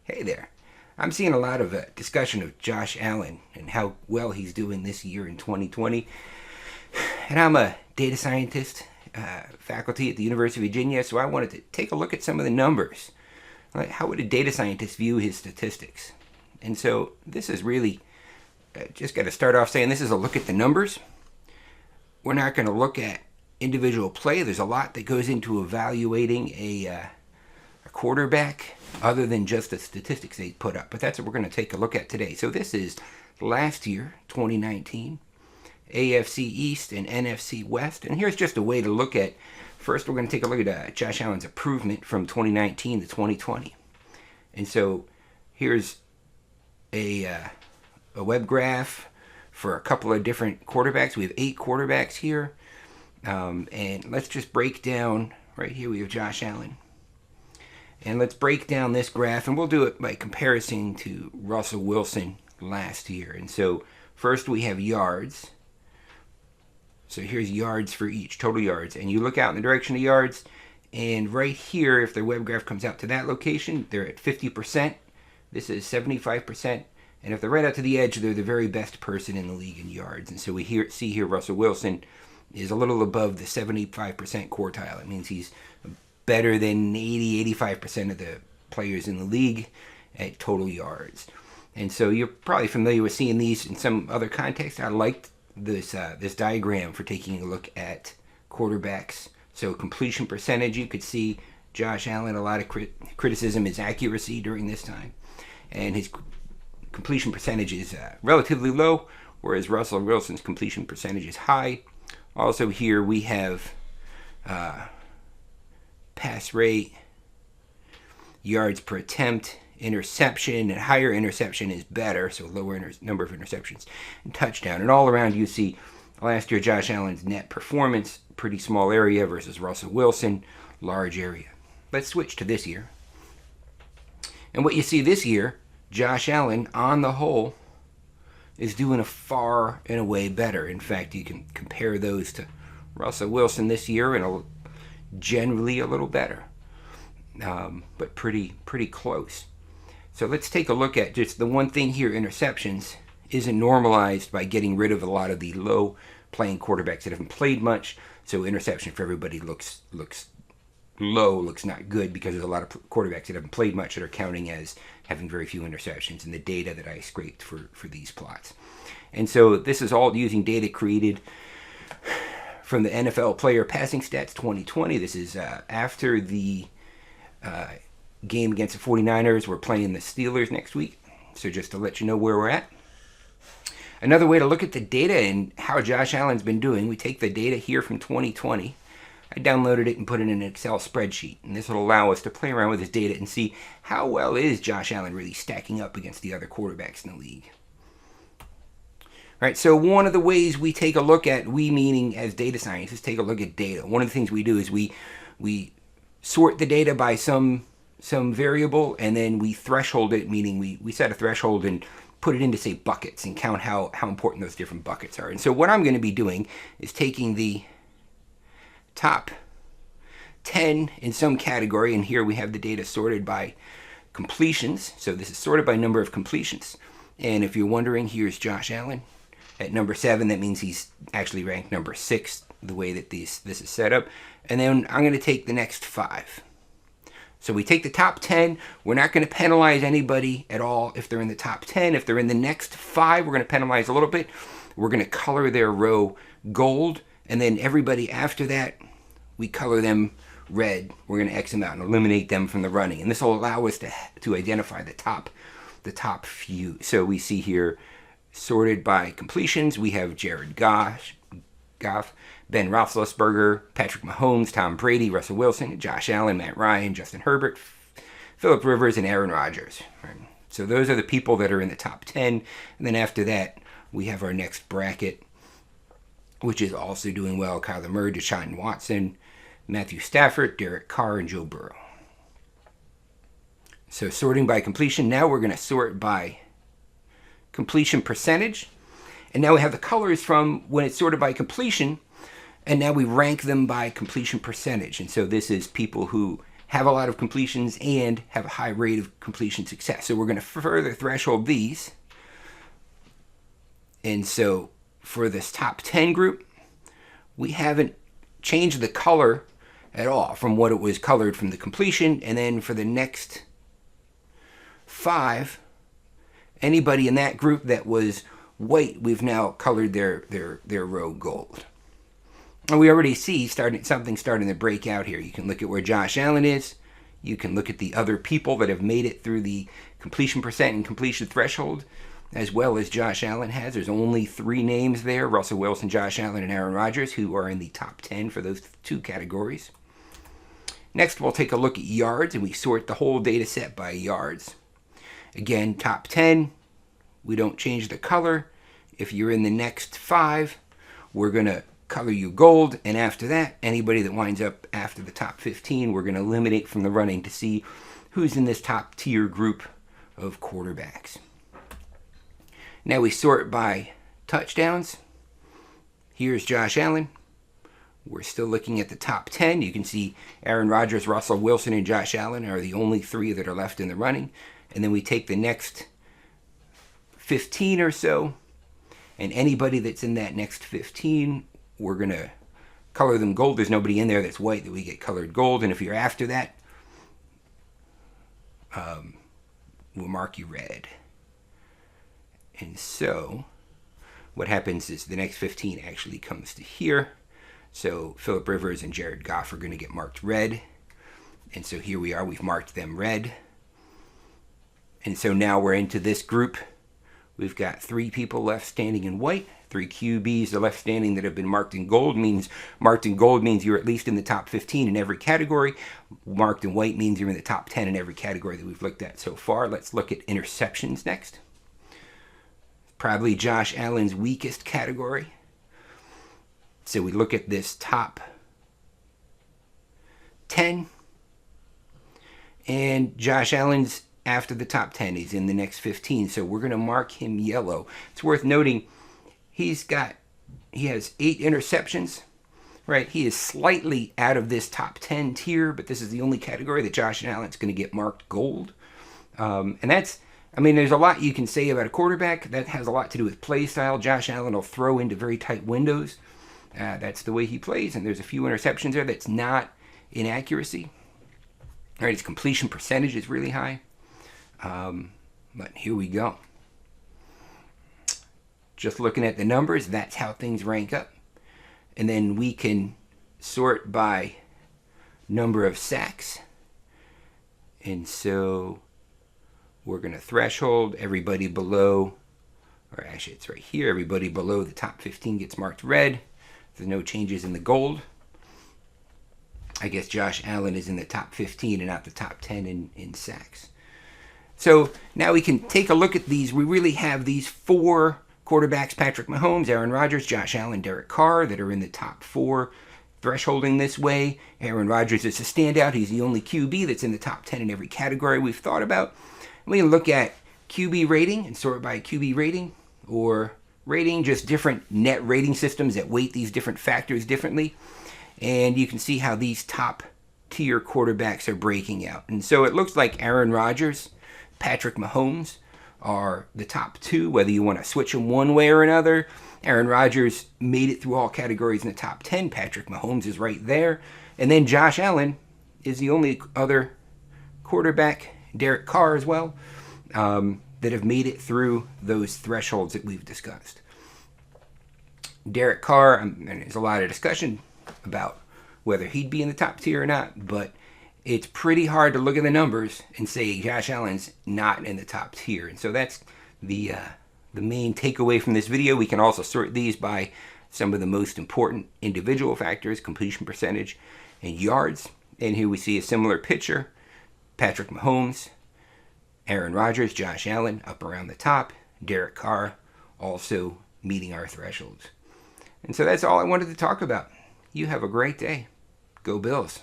Hey there. I'm seeing a lot of discussion of Josh Allen and how well he's doing this year in 2020. And I'm a data scientist, faculty at the University of Virginia, so I wanted to take a look at some of the numbers. Like, how would a data scientist view his statistics? And so this is really, just got to start off saying this is a look at the numbers. We're not going to look at individual play. There's a lot that goes into evaluating a quarterback other than just the statistics they put up. But that's what we're going to take a look at today. So this is last year, 2019, AFC East and NFC West. And here's just a way to look at, first we're going to take a look at Josh Allen's improvement from 2019 to 2020. And so here's a web graph for a couple of different quarterbacks. We have 8 quarterbacks here. And let's just break down, right here we have Josh Allen. And let's break down this graph, and we'll do it by comparison to Russell Wilson last year. And so first we have yards. So here's yards for each, total yards. And you look out in the direction of yards, and right here, if the web graph comes out to that location, they're at 50%. This is 75%. And if they're right out to the edge, they're the very best person in the league in yards. And so we see here Russell Wilson is a little above the 75% quartile. It means he's better than 85% of the players in the league at total yards. And so you're probably familiar with seeing these in some other context. I liked this diagram for taking a look at quarterbacks. So completion percentage, you could see Josh Allen, a lot of criticism is accuracy during this time. And his completion percentage is relatively low, whereas Russell Wilson's completion percentage is high. Also here we have pass rate, yards per attempt, interception, and higher interception is better, so lower number of interceptions, and touchdown. And all around you see last year Josh Allen's net performance, pretty small area versus Russell Wilson, large area. Let's switch to this year. And what you see this year, Josh Allen, on the whole, is doing a far and away better. In fact, you can compare those to Russell Wilson this year and generally a little better, but pretty close. So let's take a look at just the one thing here. Interceptions isn't normalized by getting rid of a lot of the low playing quarterbacks that haven't played much. So interception for everybody looks low, looks not good, because there's a lot of quarterbacks that haven't played much that are counting as having very few interceptions in the data that I scraped for these plots. And so this is all using data created from the NFL Player Passing Stats 2020. This is after the game against the 49ers. We're playing the Steelers next week. So just to let you know where we're at. Another way to look at the data and how Josh Allen's been doing, we take the data here from 2020. I downloaded it and put it in an Excel spreadsheet. And this will allow us to play around with this data and see how well is Josh Allen really stacking up against the other quarterbacks in the league. Right, so one of the ways we take a look at, we meaning as data scientists, take a look at data. One of the things we do is we sort the data by some variable, and then we threshold it, meaning we set a threshold and put it into, say, buckets, and count how important those different buckets are. And so what I'm going to be doing is taking the top 10 in some category, and here we have the data sorted by completions. So this is sorted by number of completions. And if you're wondering, here's Josh Allen at number 7. That means he's actually ranked number 6, the way that this is set up. And then I'm going to take the next 5. So we take the top 10. We're not going to penalize anybody at all if they're in the top 10. If they're in the next 5, we're going to penalize a little bit. We're going to color their row gold. And then everybody after that, we color them red. We're going to X them out and eliminate them from the running. And this will allow us to identify the top few. So we see here, sorted by completions, we have Jared Goff, Ben Roethlisberger, Patrick Mahomes, Tom Brady, Russell Wilson, Josh Allen, Matt Ryan, Justin Herbert, Phillip Rivers, and Aaron Rodgers. Right? So those are the people that are in the top 10. And then after that, we have our next bracket, which is also doing well: Kyler Murray, Deshaun Watson, Matthew Stafford, Derek Carr, and Joe Burrow. So sorting by completion. Now we're going to sort by completion percentage. And now we have the colors from when it's sorted by completion, and now we rank them by completion percentage. And so this is people who have a lot of completions and have a high rate of completion success. So we're going to further threshold these. And so for this top 10 group, we haven't changed the color at all from what it was colored from the completion. And then for the next 5, anybody in that group that was white, we've now colored their row gold. And we already see something starting to break out here. You can look at where Josh Allen is. You can look at the other people that have made it through the completion percent and completion threshold, as well as Josh Allen has. There's only 3 names there, Russell Wilson, Josh Allen, and Aaron Rodgers, who are in the top 10 for those 2 categories. Next, we'll take a look at yards, and we sort the whole data set by yards. Again, top 10, we don't change the color. If you're in the next 5, we're going to color you gold, and after that, anybody that winds up after the top 15, we're going to eliminate from the running to see who's in this top tier group of quarterbacks. Now we sort by touchdowns. Here's Josh Allen. We're still looking at the top 10. You can see Aaron Rodgers, Russell Wilson, and Josh Allen are the only 3 that are left in the running. And then we take the next 15 or so, and anybody that's in that next 15, we're going to color them gold. There's nobody in there that's white that we get colored gold. And if you're after that, we'll mark you red. And so what happens is the next 15 actually comes to here. So Phillip Rivers and Jared Goff are going to get marked red. And so here we are. We've marked them red. And so now we're into this group. We've got 3 people left standing in white. 3 QBs are left standing that have been marked in gold. Marked in gold means you're at least in the top 15 in every category. Marked in white means you're in the top 10 in every category that we've looked at so far. Let's look at interceptions next. Probably Josh Allen's weakest category. So we look at this top 10. And Josh Allen's after the top 10. He's in the next 15. So we're going to mark him yellow. It's worth noting he has 8 interceptions, right? He is slightly out of this top 10 tier, but this is the only category that Josh Allen's going to get marked gold. And that's, I mean, there's a lot you can say about a quarterback. That has a lot to do with play style. Josh Allen will throw into very tight windows. That's the way he plays, and there's a few interceptions there that's not inaccuracy. All right, his completion percentage is really high. But here we go. Just looking at the numbers, that's how things rank up. And then we can sort by number of sacks. And so we're going to threshold everybody below, or actually it's right here, everybody below the top 15 gets marked red. There's no changes in the gold. I guess Josh Allen is in the top 15 and not the top 10 in sacks. So now we can take a look at these. We really have these 4 quarterbacks, Patrick Mahomes, Aaron Rodgers, Josh Allen, Derek Carr, that are in the top 4 thresholding this way. Aaron Rodgers is a standout. He's the only QB that's in the top 10 in every category we've thought about. We can look at QB rating and sort by QB rating or rating, just different net rating systems that weight these different factors differently. And you can see how these top tier quarterbacks are breaking out. And so it looks like Aaron Rodgers, Patrick Mahomes are the top 2, whether you want to switch them one way or another. Aaron Rodgers made it through all categories in the top 10. Patrick Mahomes is right there. And then Josh Allen is the only other quarterback, Derek Carr as well, that have made it through those thresholds that we've discussed. Derek Carr, and there's a lot of discussion about whether he'd be in the top tier or not, but it's pretty hard to look at the numbers and say Josh Allen's not in the top tier. And so that's the main takeaway from this video. We can also sort these by some of the most important individual factors, completion percentage and yards. And here we see a similar picture. Patrick Mahomes, Aaron Rodgers, Josh Allen up around the top. Derek Carr also meeting our thresholds. And so that's all I wanted to talk about. You have a great day. Go Bills.